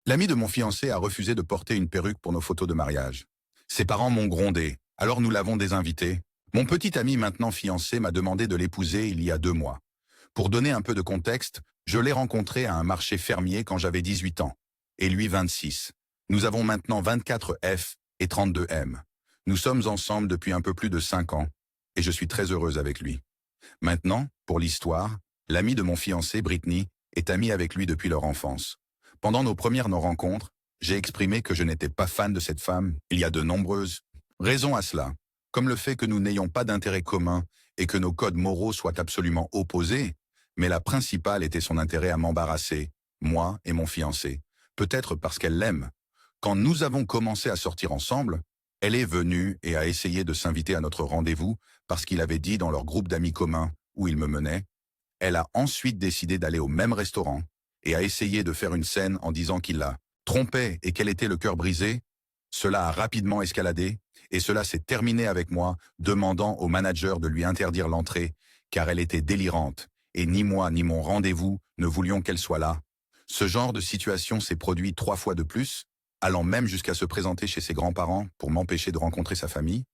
L'ami de mon fiancé a refusé de porter une perruque pour nos photos de mariage. Ses parents m'ont grondé, alors nous l'avons désinvité. Mon petit ami maintenant fiancé m'a demandé de l'épouser il y a 2 mois. Pour donner un peu de contexte, je l'ai rencontré à un marché fermier quand j'avais 18 ans, et lui 26. Nous avons maintenant 24 F et 32 M. Nous sommes ensemble depuis un peu plus de 5 ans, et je suis très heureuse avec lui. Maintenant, pour l'histoire, l'ami de mon fiancé, Britney, est amie avec lui depuis leur enfance. Pendant nos premières rencontres, j'ai exprimé que je n'étais pas fan de cette femme. Il y a de nombreuses raisons à cela, comme le fait que nous n'ayons pas d'intérêt commun et que nos codes moraux soient absolument opposés, mais la principale était son intérêt à m'embarrasser, moi et mon fiancé, peut-être parce qu'elle l'aime. Quand nous avons commencé à sortir ensemble, elle est venue et a essayé de s'inviter à notre rendez-vous parce qu'il avait dit dans leur groupe d'amis communs où il me menait. Elle a ensuite décidé d'aller au même restaurant et a essayé de faire une scène en disant qu'il la trompait et qu'elle était le cœur brisé. Cela a rapidement escaladé et cela s'est terminé avec moi demandant au manager de lui interdire l'entrée car elle était délirante et ni moi ni mon rendez-vous ne voulions qu'elle soit là. Ce genre de situation s'est produit 3 fois de plus, allant même jusqu'à se présenter chez ses grands-parents pour m'empêcher de rencontrer sa famille.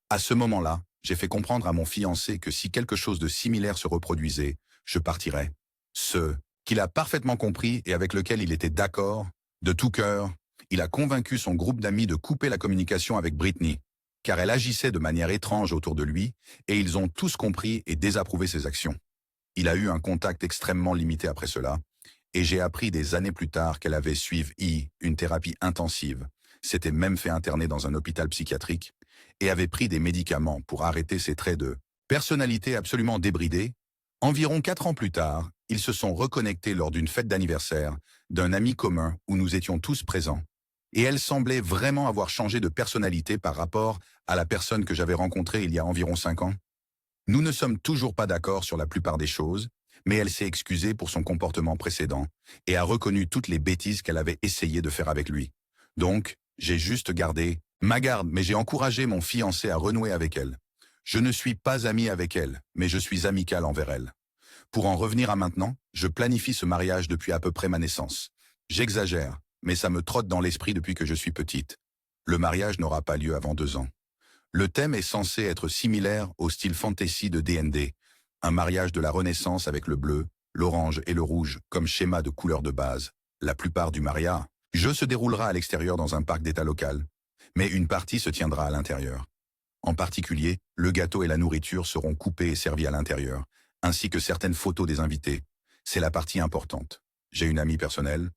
À ce moment-là, j'ai fait comprendre à mon fiancé que si quelque chose de similaire se reproduisait, je partirais. Ce qu'il a parfaitement compris et avec lequel il était d'accord, de tout cœur, il a convaincu son groupe d'amis de couper la communication avec Britney, car elle agissait de manière étrange autour de lui, et ils ont tous compris et désapprouvé ses actions. Il a eu un contact extrêmement limité après cela, et j'ai appris des années plus tard qu'elle avait suivi une thérapie intensive, s'était même fait interner dans un hôpital psychiatrique, et avait pris des médicaments pour arrêter ses traits de personnalité absolument débridés. Environ 4 ans plus tard, ils se sont reconnectés lors d'une fête d'anniversaire d'un ami commun où nous étions tous présents. Et elle semblait vraiment avoir changé de personnalité par rapport à la personne que j'avais rencontrée il y a environ 5 ans. Nous ne sommes toujours pas d'accord sur la plupart des choses, mais elle s'est excusée pour son comportement précédent et a reconnu toutes les bêtises qu'elle avait essayé de faire avec lui. Donc, j'ai juste gardé ma garde, mais j'ai encouragé mon fiancé à renouer avec elle. Je ne suis pas ami avec elle, mais je suis amical envers elle. Pour en revenir à maintenant, je planifie ce mariage depuis à peu près ma naissance. J'exagère, mais ça me trotte dans l'esprit depuis que je suis petite. Le mariage n'aura pas lieu avant 2 ans. Le thème est censé être similaire au style fantasy de D&D, un mariage de la Renaissance avec le bleu, l'orange et le rouge comme schéma de couleur de base. La plupart du mariage se déroulera à l'extérieur dans un parc d'état local, mais une partie se tiendra à l'intérieur. En particulier, le gâteau et la nourriture seront coupés et servis à l'intérieur, ainsi que certaines photos des invités. C'est la partie importante. J'ai une amie personnelle,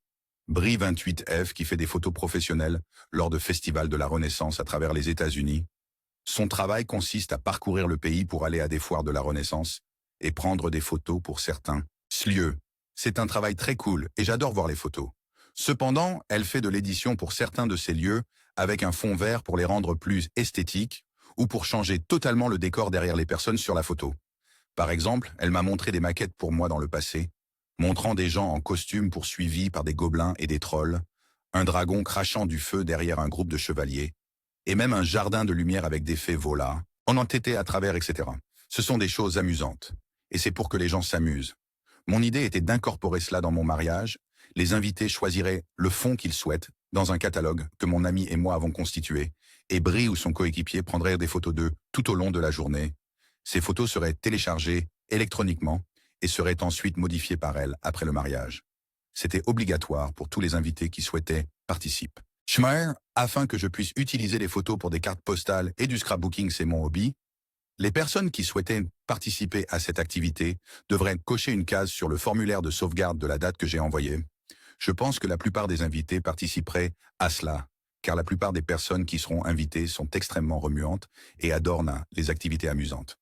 Bri 28F, qui fait des photos professionnelles lors de festivals de la Renaissance à travers les États-Unis. Son travail consiste à parcourir le pays pour aller à des foires de la Renaissance et prendre des photos pour certains lieux. C'est un travail très cool et j'adore voir les photos. Cependant, elle fait de l'édition pour certains de ces lieux avec un fond vert pour les rendre plus esthétiques ou pour changer totalement le décor derrière les personnes sur la photo. Par exemple, elle m'a montré des maquettes pour moi dans le passé, montrant des gens en costume poursuivis par des gobelins et des trolls, un dragon crachant du feu derrière un groupe de chevaliers, et même un jardin de lumière avec des fées volats, en entêtés à travers, etc. Ce sont des choses amusantes, et c'est pour que les gens s'amusent. Mon idée était d'incorporer cela dans mon mariage. Les invités choisiraient le fond qu'ils souhaitent dans un catalogue que mon ami et moi avons constitué, et Bri ou son coéquipier prendraient des photos d'eux tout au long de la journée. Ces photos seraient téléchargées électroniquement et seraient ensuite modifiées par elle après le mariage. C'était obligatoire pour tous les invités qui souhaitaient participer. Schmer, afin que je puisse utiliser les photos pour des cartes postales et du scrapbooking, c'est mon hobby. Les personnes qui souhaitaient participer à cette activité devraient cocher une case sur le formulaire de sauvegarde de la date que j'ai envoyée. Je pense que la plupart des invités participeraient à cela, car la plupart des personnes qui seront invitées sont extrêmement remuantes et adorent les activités amusantes.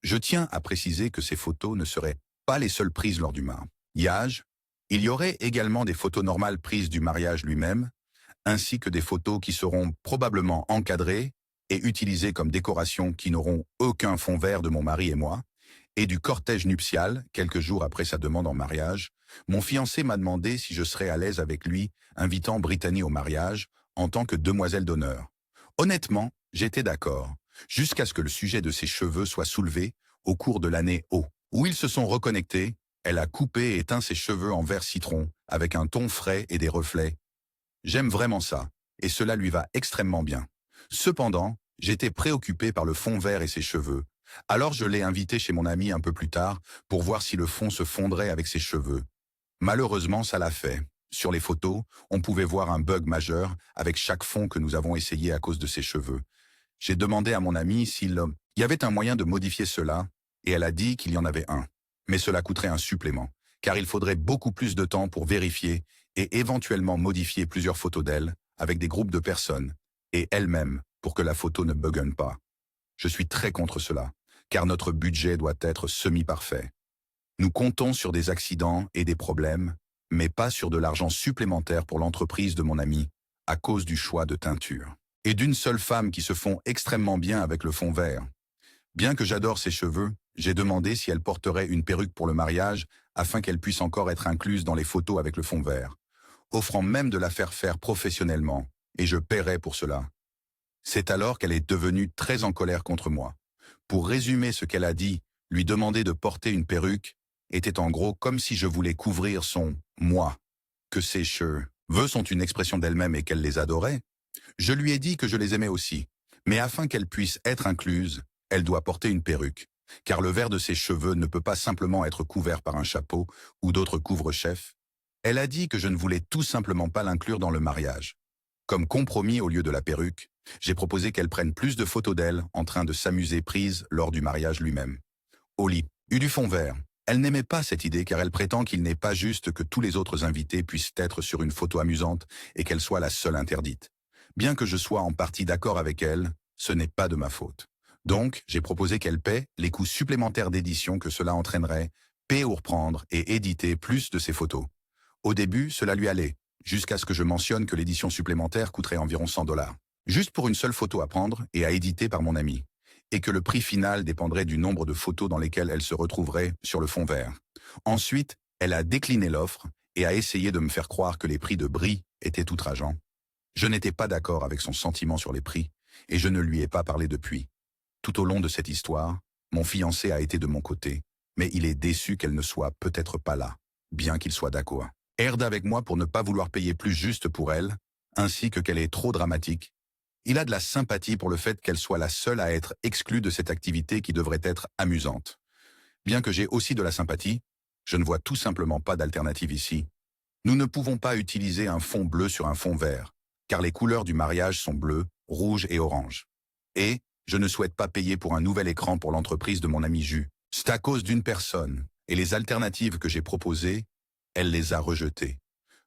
Je tiens à préciser que ces photos ne seraient pas les seules prises lors du mariage. Il y aurait également des photos normales prises du mariage lui-même, ainsi que des photos qui seront probablement encadrées et utilisées comme décoration qui n'auront aucun fond vert de mon mari et moi, et du cortège nuptial, quelques jours après sa demande en mariage. Mon fiancé m'a demandé si je serais à l'aise avec lui, invitant Brittany au mariage en tant que demoiselle d'honneur. Honnêtement, j'étais d'accord, jusqu'à ce que le sujet de ses cheveux soit soulevé au cours de l'année O, où ils se sont reconnectés. Elle a coupé et teint ses cheveux en vert citron, avec un ton frais et des reflets. J'aime vraiment ça, et cela lui va extrêmement bien. Cependant, j'étais préoccupé par le fond vert et ses cheveux. Alors je l'ai invité chez mon ami un peu plus tard pour voir si le fond se fondrait avec ses cheveux. Malheureusement, ça l'a fait. Sur les photos, on pouvait voir un bug majeur avec chaque fond que nous avons essayé à cause de ses cheveux. J'ai demandé à mon ami s'il y avait un moyen de modifier cela, et elle a dit qu'il y en avait un. Mais cela coûterait un supplément, car il faudrait beaucoup plus de temps pour vérifier et éventuellement modifier plusieurs photos d'elle avec des groupes de personnes, et elle-même pour que la photo ne buggne pas. Je suis très contre cela, car notre budget doit être semi-parfait. Nous comptons sur des accidents et des problèmes, mais pas sur de l'argent supplémentaire pour l'entreprise de mon ami, à cause du choix de teinture. Et d'une seule femme qui se fond extrêmement bien avec le fond vert. Bien que j'adore ses cheveux, j'ai demandé si elle porterait une perruque pour le mariage afin qu'elle puisse encore être incluse dans les photos avec le fond vert, offrant même de la faire professionnellement, et je paierai pour cela. C'est alors qu'elle est devenue très en colère contre moi. Pour résumer ce qu'elle a dit, lui demander de porter une perruque était en gros comme si je voulais couvrir son « moi », que ses cheveux sont une expression d'elle-même et qu'elle les adorait. Je lui ai dit que je les aimais aussi, mais afin qu'elle puisse être incluse, elle doit porter une perruque, car le vert de ses cheveux ne peut pas simplement être couvert par un chapeau ou d'autres couvre-chefs. Elle a dit que je ne voulais tout simplement pas l'inclure dans le mariage. Comme compromis au lieu de la perruque, j'ai proposé qu'elle prenne plus de photos d'elle en train de s'amuser prise lors du mariage lui-même. Au lit, du fond vert. Elle n'aimait pas cette idée car elle prétend qu'il n'est pas juste que tous les autres invités puissent être sur une photo amusante et qu'elle soit la seule interdite. Bien que je sois en partie d'accord avec elle, ce n'est pas de ma faute. Donc, j'ai proposé qu'elle paie les coûts supplémentaires d'édition que cela entraînerait, paie ou reprendre et éditer plus de ses photos. Au début, cela lui allait, jusqu'à ce que je mentionne que l'édition supplémentaire coûterait environ $100. Juste pour une seule photo à prendre et à éditer par mon ami, et que le prix final dépendrait du nombre de photos dans lesquelles elle se retrouverait sur le fond vert. Ensuite, elle a décliné l'offre et a essayé de me faire croire que les prix de bris étaient outrageants. Je n'étais pas d'accord avec son sentiment sur les prix, et je ne lui ai pas parlé depuis. Tout au long de cette histoire, mon fiancé a été de mon côté, mais il est déçu qu'elle ne soit peut-être pas là, bien qu'il soit d'accord. Herde avec moi pour ne pas vouloir payer plus juste pour elle, ainsi que qu'elle est trop dramatique. Il a de la sympathie pour le fait qu'elle soit la seule à être exclue de cette activité qui devrait être amusante. Bien que j'ai aussi de la sympathie, je ne vois tout simplement pas d'alternative ici. Nous ne pouvons pas utiliser un fond bleu sur un fond vert, car les couleurs du mariage sont bleu, rouge et orange. Et je ne souhaite pas payer pour un nouvel écran pour l'entreprise de mon ami Jus. C'est à cause d'une personne, et les alternatives que j'ai proposées, elle les a rejetées.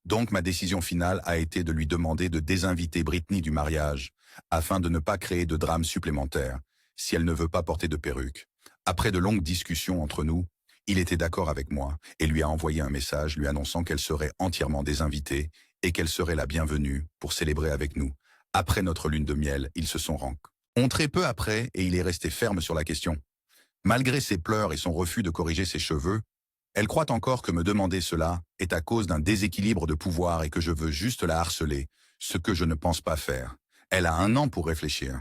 Donc ma décision finale a été de lui demander de désinviter Britney du mariage, afin de ne pas créer de drame supplémentaire, si elle ne veut pas porter de perruque. Après de longues discussions entre nous, il était d'accord avec moi et lui a envoyé un message lui annonçant qu'elle serait entièrement désinvitée et qu'elle serait la bienvenue pour célébrer avec nous. Après notre lune de miel, ils se sont rencontrés peu après et il est resté ferme sur la question. Malgré ses pleurs et son refus de corriger ses cheveux, elle croit encore que me demander cela est à cause d'un déséquilibre de pouvoir et que je veux juste la harceler, ce que je ne pense pas faire. Elle a 1 an pour réfléchir.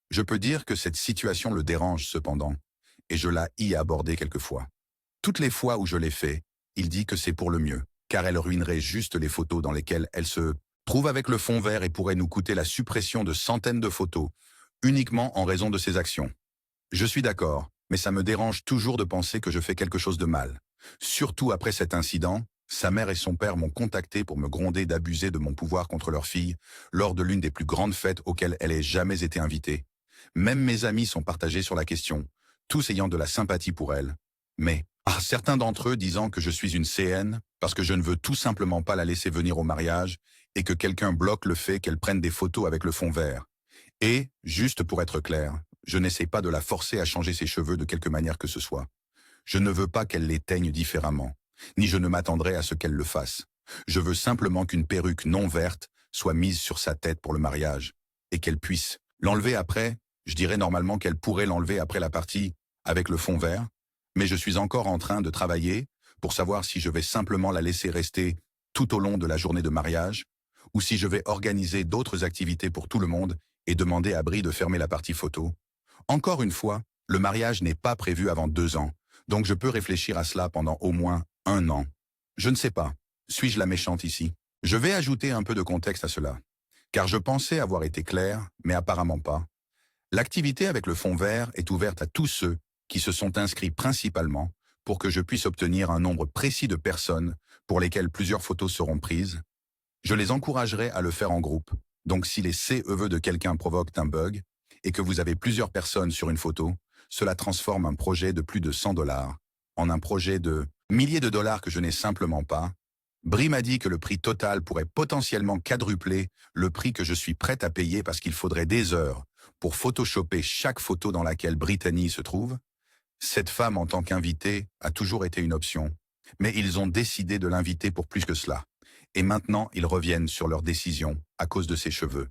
Je peux dire que cette situation le dérange cependant, et je l'ai abordé quelquefois. Toutes les fois où je l'ai fait, il dit que c'est pour le mieux, car elle ruinerait juste les photos dans lesquelles elle se trouve avec le fond vert et pourrait nous coûter la suppression de centaines de photos, uniquement en raison de ses actions. Je suis d'accord, mais ça me dérange toujours de penser que je fais quelque chose de mal. Surtout après cet incident, sa mère et son père m'ont contacté pour me gronder d'abuser de mon pouvoir contre leur fille lors de l'une des plus grandes fêtes auxquelles elle ait jamais été invitée. Même mes amis sont partagés sur la question, tous ayant de la sympathie pour elle. Mais, certains d'entre eux disant que je suis une CN parce que je ne veux tout simplement pas la laisser venir au mariage et que quelqu'un bloque le fait qu'elle prenne des photos avec le fond vert. Et, juste pour être clair, je n'essaie pas de la forcer à changer ses cheveux de quelque manière que ce soit. Je ne veux pas qu'elle les teigne différemment, ni je ne m'attendrai à ce qu'elle le fasse. Je veux simplement qu'une perruque non verte soit mise sur sa tête pour le mariage, et qu'elle puisse l'enlever après. Je dirais normalement qu'elle pourrait l'enlever après la partie avec le fond vert, mais je suis encore en train de travailler pour savoir si je vais simplement la laisser rester tout au long de la journée de mariage, ou si je vais organiser d'autres activités pour tout le monde et demander à Brie de fermer la partie photo. Encore une fois, le mariage n'est pas prévu avant 2 ans, donc je peux réfléchir à cela pendant au moins 1 an. Je ne sais pas. Suis-je la méchante ici? Je vais ajouter un peu de contexte à cela, car je pensais avoir été clair, mais apparemment pas. L'activité avec le fond vert est ouverte à tous ceux qui se sont inscrits principalement pour que je puisse obtenir un nombre précis de personnes pour lesquelles plusieurs photos seront prises. Je les encouragerai à le faire en groupe. Donc si les CEV de quelqu'un provoquent un bug et que vous avez plusieurs personnes sur une photo, cela transforme un projet de plus de 100 dollars en un projet de milliers de dollars que je n'ai simplement pas. Brie m'a dit que le prix total pourrait potentiellement quadrupler le prix que je suis prête à payer parce qu'il faudrait des heures pour photoshopper chaque photo dans laquelle Brittany se trouve. Cette femme en tant qu'invitée a toujours été une option, mais ils ont décidé de l'inviter pour plus que cela. Et maintenant, ils reviennent sur leur décision à cause de ses cheveux.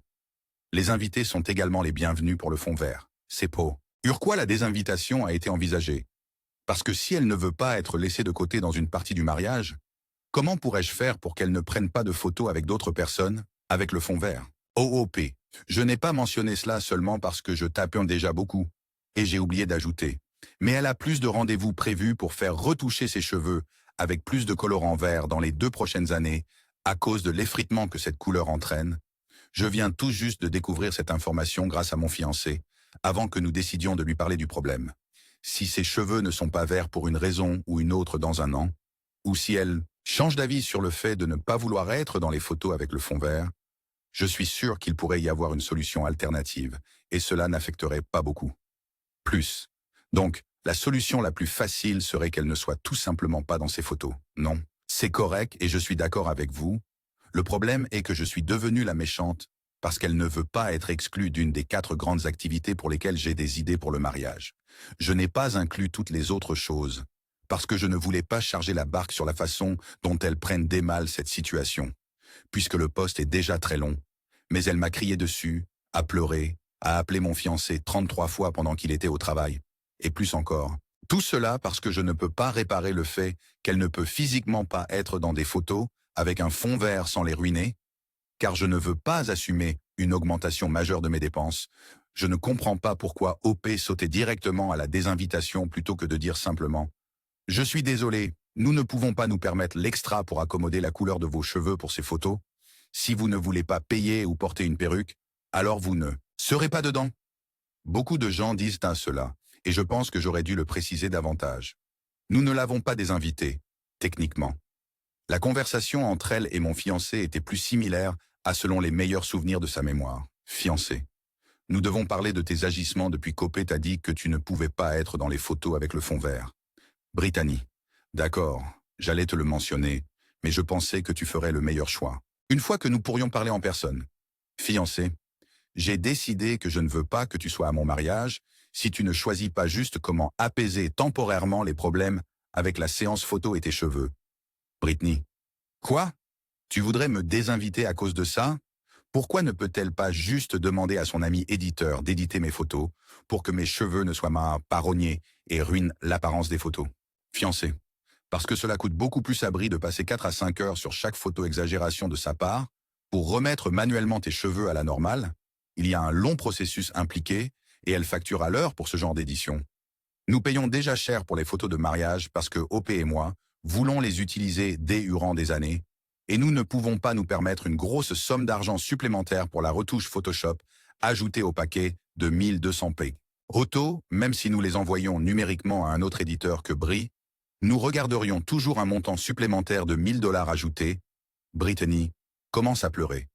Les invités sont également les bienvenus pour le fond vert. C'est Poe. Pourquoi la désinvitation a été envisagée? Parce que si elle ne veut pas être laissée de côté dans une partie du mariage, comment pourrais-je faire pour qu'elle ne prenne pas de photos avec d'autres personnes, avec le fond vert? OOP. Je n'ai pas mentionné cela seulement parce que je tape déjà beaucoup, et j'ai oublié d'ajouter. Mais elle a plus de rendez-vous prévus pour faire retoucher ses cheveux avec plus de colorant vert dans les 2 prochaines années, à cause de l'effritement que cette couleur entraîne. Je viens tout juste de découvrir cette information grâce à mon fiancé, avant que nous décidions de lui parler du problème. Si ses cheveux ne sont pas verts pour une raison ou une autre dans un an, ou si elle change d'avis sur le fait de ne pas vouloir être dans les photos avec le fond vert, je suis sûr qu'il pourrait y avoir une solution alternative, et cela n'affecterait pas beaucoup. Plus. Donc, la solution la plus facile serait qu'elle ne soit tout simplement pas dans ces photos. Non, c'est correct et je suis d'accord avec vous. Le problème est que je suis devenue la méchante parce qu'elle ne veut pas être exclue d'une des 4 grandes activités pour lesquelles j'ai des idées pour le mariage. Je n'ai pas inclus toutes les autres choses, parce que je ne voulais pas charger la barque sur la façon dont elles prennent des mal cette situation, puisque le poste est déjà très long. Mais elle m'a crié dessus, a pleuré, a appelé mon fiancé 33 fois pendant qu'il était au travail, et plus encore. Tout cela parce que je ne peux pas réparer le fait qu'elle ne peut physiquement pas être dans des photos avec un fond vert sans les ruiner, car je ne veux pas assumer une augmentation majeure de mes dépenses. Je ne comprends pas pourquoi OP sautait directement à la désinvitation plutôt que de dire simplement « Je suis désolé, nous ne pouvons pas nous permettre l'extra pour accommoder la couleur de vos cheveux pour ces photos. Si vous ne voulez pas payer ou porter une perruque, alors vous ne serez pas dedans. » Beaucoup de gens disent à cela, et je pense que j'aurais dû le préciser davantage. Nous ne l'avons pas désinvité, techniquement. La conversation entre elle et mon fiancé était plus similaire à selon les meilleurs souvenirs de sa mémoire. Fiancé. Nous devons parler de tes agissements depuis qu'Opé t'a dit que tu ne pouvais pas être dans les photos avec le fond vert. Brittany. D'accord, j'allais te le mentionner, mais je pensais que tu ferais le meilleur choix. Une fois que nous pourrions parler en personne. Fiancé. J'ai décidé que je ne veux pas que tu sois à mon mariage si tu ne choisis pas juste comment apaiser temporairement les problèmes avec la séance photo et tes cheveux. Brittany. Quoi? Tu voudrais me désinviter à cause de ça? Pourquoi ne peut-elle pas juste demander à son ami éditeur d'éditer mes photos pour que mes cheveux ne soient pas rognés et ruinent l'apparence des photos? Fiancé. Parce que cela coûte beaucoup plus à Brie de passer 4 à 5 heures sur chaque photo exagération de sa part pour remettre manuellement tes cheveux à la normale. Il y a un long processus impliqué et elle facture à l'heure pour ce genre d'édition. Nous payons déjà cher pour les photos de mariage parce que OP et moi voulons les utiliser durant des années et nous ne pouvons pas nous permettre une grosse somme d'argent supplémentaire pour la retouche Photoshop ajoutée au paquet de 1200 p. Auto, même si nous les envoyions numériquement à un autre éditeur que Brie, nous regarderions toujours un montant supplémentaire de 1000 dollars ajouté. Brittany commence à pleurer.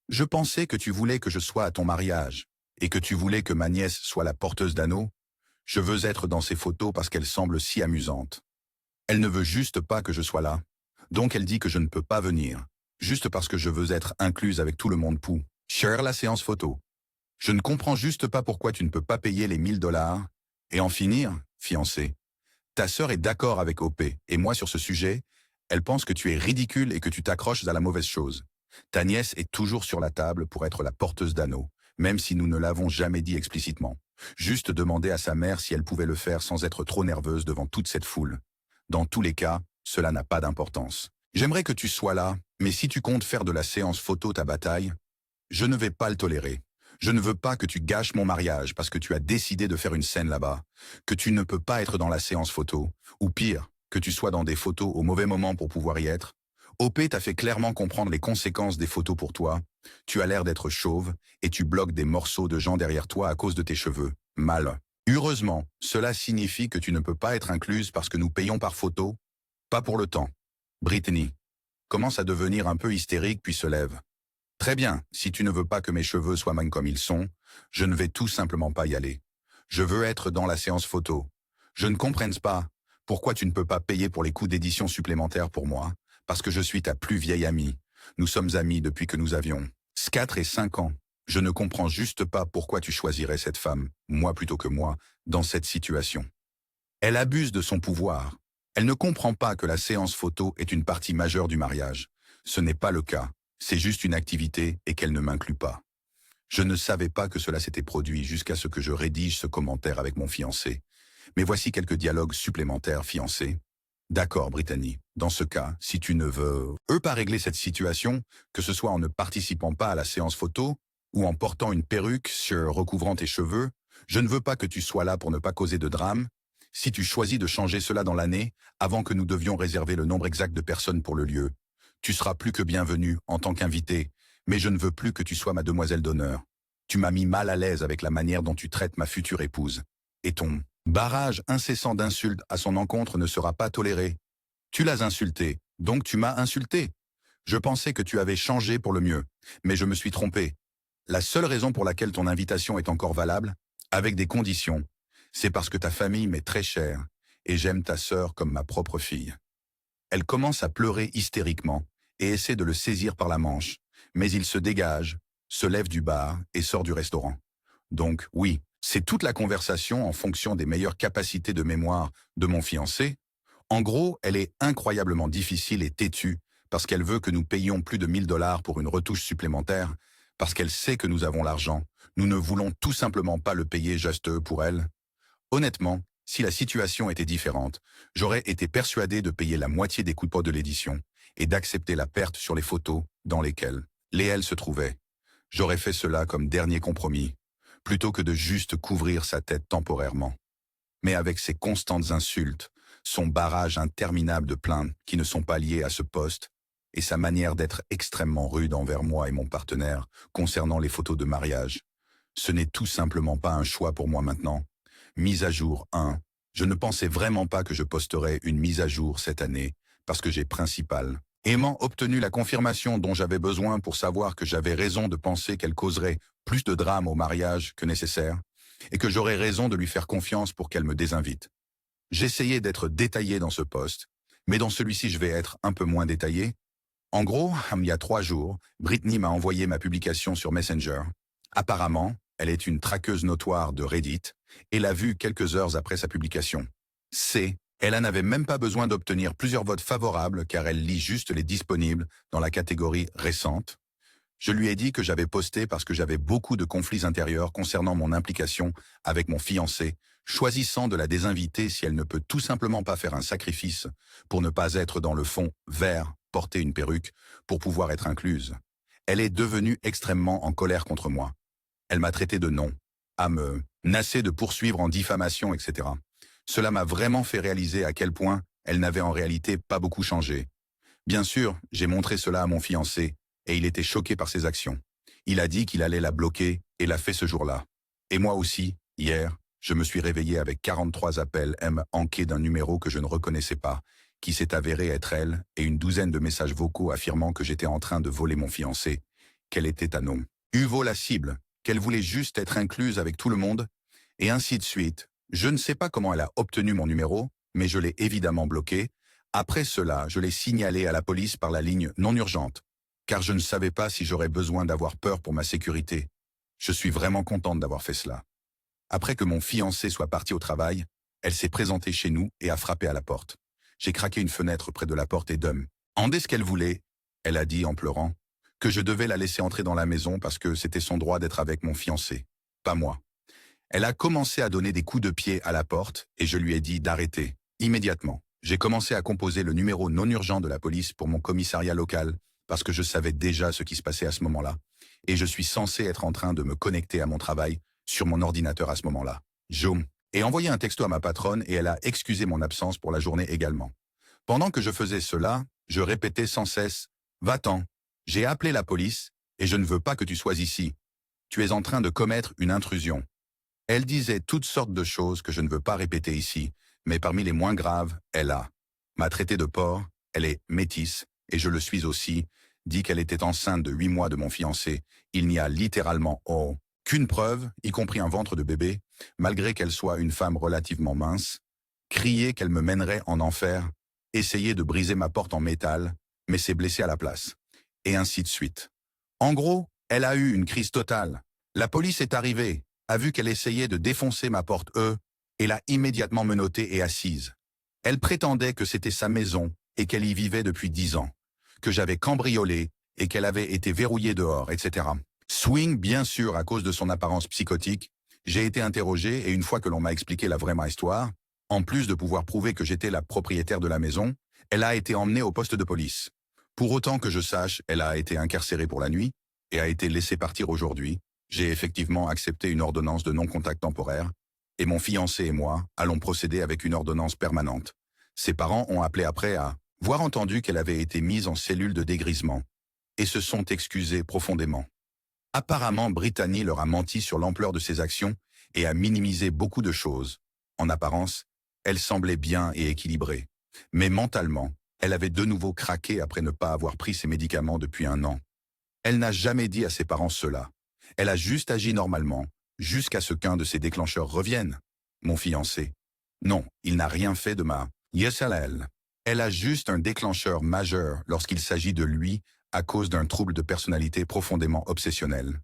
Je pensais que tu voulais que je sois à ton mariage et que tu voulais que ma nièce soit la porteuse d'anneaux. Je veux être dans ces photos parce qu'elles semblent si amusantes. Elle ne veut juste pas que je sois là. Donc elle dit que je ne peux pas venir, juste parce que je veux être incluse avec tout le monde pour share la séance photo. Je ne comprends juste pas pourquoi tu ne peux pas payer les 1000 dollars. Et en finir, fiancé. Ta sœur est d'accord avec OP, et moi sur ce sujet, elle pense que tu es ridicule et que tu t'accroches à la mauvaise chose. Ta nièce est toujours sur la table pour être la porteuse d'anneaux, même si nous ne l'avons jamais dit explicitement. Juste demander à sa mère si elle pouvait le faire sans être trop nerveuse devant toute cette foule. Dans tous les cas, cela n'a pas d'importance. J'aimerais que tu sois là, mais si tu comptes faire de la séance photo ta bataille, je ne vais pas le tolérer. Je ne veux pas que tu gâches mon mariage parce que tu as décidé de faire une scène là-bas, que tu ne peux pas être dans la séance photo, ou pire, que tu sois dans des photos au mauvais moment pour pouvoir y être, OP t'a fait clairement comprendre les conséquences des photos pour toi. Tu as l'air d'être chauve et tu bloques des morceaux de gens derrière toi à cause de tes cheveux. Mal. Heureusement, cela signifie que tu ne peux pas être incluse parce que nous payons par photo. Pas pour le temps. Brittany commence à devenir un peu hystérique puis se lève. Très bien, si tu ne veux pas que mes cheveux soient même comme ils sont, je ne vais tout simplement pas y aller. Je veux être dans la séance photo. Je ne comprends pas pourquoi tu ne peux pas payer pour les coûts d'édition supplémentaires pour moi, parce que je suis ta plus vieille amie. Nous sommes amis depuis que nous avions 4 et 5 ans. Je ne comprends juste pas pourquoi tu choisirais cette femme, moi plutôt que moi, dans cette situation. Elle abuse de son pouvoir. Elle ne comprend pas que la séance photo est une partie majeure du mariage. Ce n'est pas le cas. C'est juste une activité et qu'elle ne m'inclut pas. Je ne savais pas que cela s'était produit jusqu'à ce que je rédige ce commentaire avec mon fiancé. Mais voici quelques dialogues supplémentaires, fiancé. D'accord, Brittany. Dans ce cas, si tu ne veux pas régler cette situation, que ce soit en ne participant pas à la séance photo ou en portant une perruque recouvrant tes cheveux, je ne veux pas que tu sois là pour ne pas causer de drame. Si tu choisis de changer cela dans l'année, avant que nous devions réserver le nombre exact de personnes pour le lieu, tu seras plus que bienvenu en tant qu'invité, mais je ne veux plus que tu sois ma demoiselle d'honneur. Tu m'as mis mal à l'aise avec la manière dont tu traites ma future épouse. Et ton barrage incessant d'insultes à son encontre ne sera pas toléré. Tu l'as insulté, donc tu m'as insulté. Je pensais que tu avais changé pour le mieux, mais je me suis trompé. La seule raison pour laquelle ton invitation est encore valable, avec des conditions, c'est parce que ta famille m'est très chère et j'aime ta sœur comme ma propre fille. Elle commence à pleurer hystériquement et essaie de le saisir par la manche, mais il se dégage, se lève du bar et sort du restaurant. Donc oui, c'est toute la conversation en fonction des meilleures capacités de mémoire de mon fiancé. En gros, elle est incroyablement difficile et têtue parce qu'elle veut que nous payions plus de 1 000 $ pour une retouche supplémentaire, parce qu'elle sait que nous avons l'argent. Nous ne voulons tout simplement pas le payer juste pour elle. Honnêtement, si la situation était différente, j'aurais été persuadé de payer la moitié des coûts de l'édition et d'accepter la perte sur les photos dans lesquelles Léel se trouvait. J'aurais fait cela comme dernier compromis, plutôt que de juste couvrir sa tête temporairement. Mais avec ses constantes insultes, son barrage interminable de plaintes qui ne sont pas liées à ce poste, et sa manière d'être extrêmement rude envers moi et mon partenaire concernant les photos de mariage, ce n'est tout simplement pas un choix pour moi maintenant. Mise à jour 1. Je ne pensais vraiment pas que je posterais une mise à jour cette année, parce que j'ai principalement obtenu la confirmation dont j'avais besoin pour savoir que j'avais raison de penser qu'elle causerait plus de drame au mariage que nécessaire, et que j'aurais raison de lui faire confiance pour qu'elle me désinvite. J'essayais d'être détaillé dans ce post, mais dans celui-ci je vais être un peu moins détaillé. En gros, il y a 3 jours, Brittany m'a envoyé ma publication sur Messenger. Apparemment, elle est une traqueuse notoire de Reddit et l'a vue quelques heures après sa publication. Elle n'avait même pas besoin d'obtenir plusieurs votes favorables car elle lit juste les disponibles dans la catégorie récente. Je lui ai dit que j'avais posté parce que j'avais beaucoup de conflits intérieurs concernant mon implication avec mon fiancé, choisissant de la désinviter si elle ne peut tout simplement pas faire un sacrifice pour ne pas être dans le fond vert, porter une perruque, pour pouvoir être incluse. Elle est devenue extrêmement en colère contre moi. Elle m'a traité de nom, à me menacer de poursuivre en diffamation, etc. Cela m'a vraiment fait réaliser à quel point elle n'avait en réalité pas beaucoup changé. Bien sûr, j'ai montré cela à mon fiancé, et il était choqué par ses actions. Il a dit qu'il allait la bloquer, et l'a fait ce jour-là. Et moi aussi, hier, je me suis réveillé avec 43 appels manqués d'un numéro que je ne reconnaissais pas, qui s'est avéré être elle, et une douzaine de messages vocaux affirmant que j'étais en train de voler mon fiancé, qu'elle était un homme. Uvo la cible, qu'elle voulait juste être incluse avec tout le monde, et ainsi de suite. Je ne sais pas comment elle a obtenu mon numéro, mais je l'ai évidemment bloqué. Après cela, je l'ai signalé à la police par la ligne non urgente, car je ne savais pas si j'aurais besoin d'avoir peur pour ma sécurité. Je suis vraiment contente d'avoir fait cela. Après que mon fiancé soit parti au travail, elle s'est présentée chez nous et a frappé à la porte. J'ai craqué une fenêtre près de la porte et demandé ce qu'elle voulait. Elle a dit en pleurant que je devais la laisser entrer dans la maison parce que c'était son droit d'être avec mon fiancé, pas moi. Elle a commencé à donner des coups de pied à la porte et je lui ai dit d'arrêter, immédiatement. J'ai commencé à composer le numéro non urgent de la police pour mon commissariat local parce que je savais déjà ce qui se passait à ce moment-là. Et je suis censé être en train de me connecter à mon travail sur mon ordinateur à ce moment-là. Et envoyé un texto à ma patronne et elle a excusé mon absence pour la journée également. Pendant que je faisais cela, Je répétais sans cesse, « Va-t'en, j'ai appelé la police et je ne veux pas que tu sois ici. Tu es en train de commettre une intrusion. » Elle disait toutes sortes de choses que je ne veux pas répéter ici, mais parmi les moins graves, m'a traité de porc, elle est métisse, et je le suis aussi, dit qu'elle était enceinte de 8 mois de mon fiancé. Il n'y a littéralement qu'une preuve, y compris un ventre de bébé, malgré qu'elle soit une femme relativement mince, crier qu'elle me mènerait en enfer, essayer de briser ma porte en métal, mais s'est blessée à la place, et ainsi de suite. En gros, elle a eu une crise totale. La police est arrivée, a vu qu'elle essayait de défoncer ma porte et l'a immédiatement menottée et assise. Elle prétendait que c'était sa maison et qu'elle y vivait depuis 10 ans, que j'avais cambriolé et qu'elle avait été verrouillée dehors, etc. Swing, bien sûr, à cause de son apparence psychotique, j'ai été interrogé et une fois que l'on m'a expliqué la vraie histoire, en plus de pouvoir prouver que j'étais la propriétaire de la maison, elle a été emmenée au poste de police. Pour autant que je sache, elle a été incarcérée pour la nuit et a été laissée partir aujourd'hui. J'ai effectivement accepté une ordonnance de non-contact temporaire et mon fiancé et moi allons procéder avec une ordonnance permanente. Ses parents ont appelé après à voir entendu qu'elle avait été mise en cellule de dégrisement et se sont excusés profondément. Apparemment, Brittany leur a menti sur l'ampleur de ses actions et a minimisé beaucoup de choses. En apparence, elle semblait bien et équilibrée. Mais mentalement, elle avait de nouveau craqué après ne pas avoir pris ses médicaments depuis 1 an. Elle n'a jamais dit à ses parents cela. Elle a juste agi normalement, jusqu'à ce qu'un de ses déclencheurs revienne. Mon fiancé. Non, il n'a rien fait de ma YSLL. Elle a juste un déclencheur majeur lorsqu'il s'agit de lui à cause d'un trouble de personnalité profondément obsessionnel.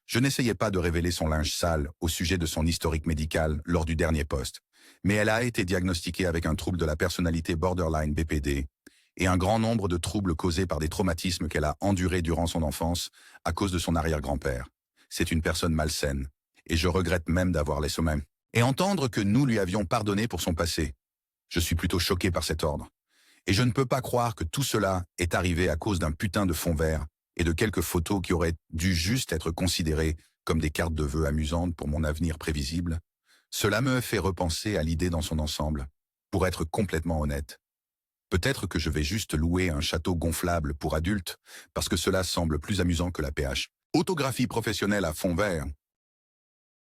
Je n'essayais pas de révéler son linge sale au sujet de son historique médical lors du dernier poste, mais elle a été diagnostiquée avec un trouble de la personnalité borderline BPD et un grand nombre de troubles causés par des traumatismes qu'elle a endurés durant son enfance à cause de son arrière-grand-père. C'est une personne malsaine, et je regrette même d'avoir laissé même. Et entendre que nous lui avions pardonné pour son passé. Je suis plutôt choqué par cet ordre. Et je ne peux pas croire que tout cela est arrivé à cause d'un putain de fond vert et de quelques photos qui auraient dû juste être considérées comme des cartes de vœux amusantes pour mon avenir prévisible. Cela me fait repenser à l'idée dans son ensemble. Pour être complètement honnête, peut-être que je vais juste louer un château gonflable pour adultes, parce que cela semble plus amusant que la PH. Autographie professionnelle à fond vert.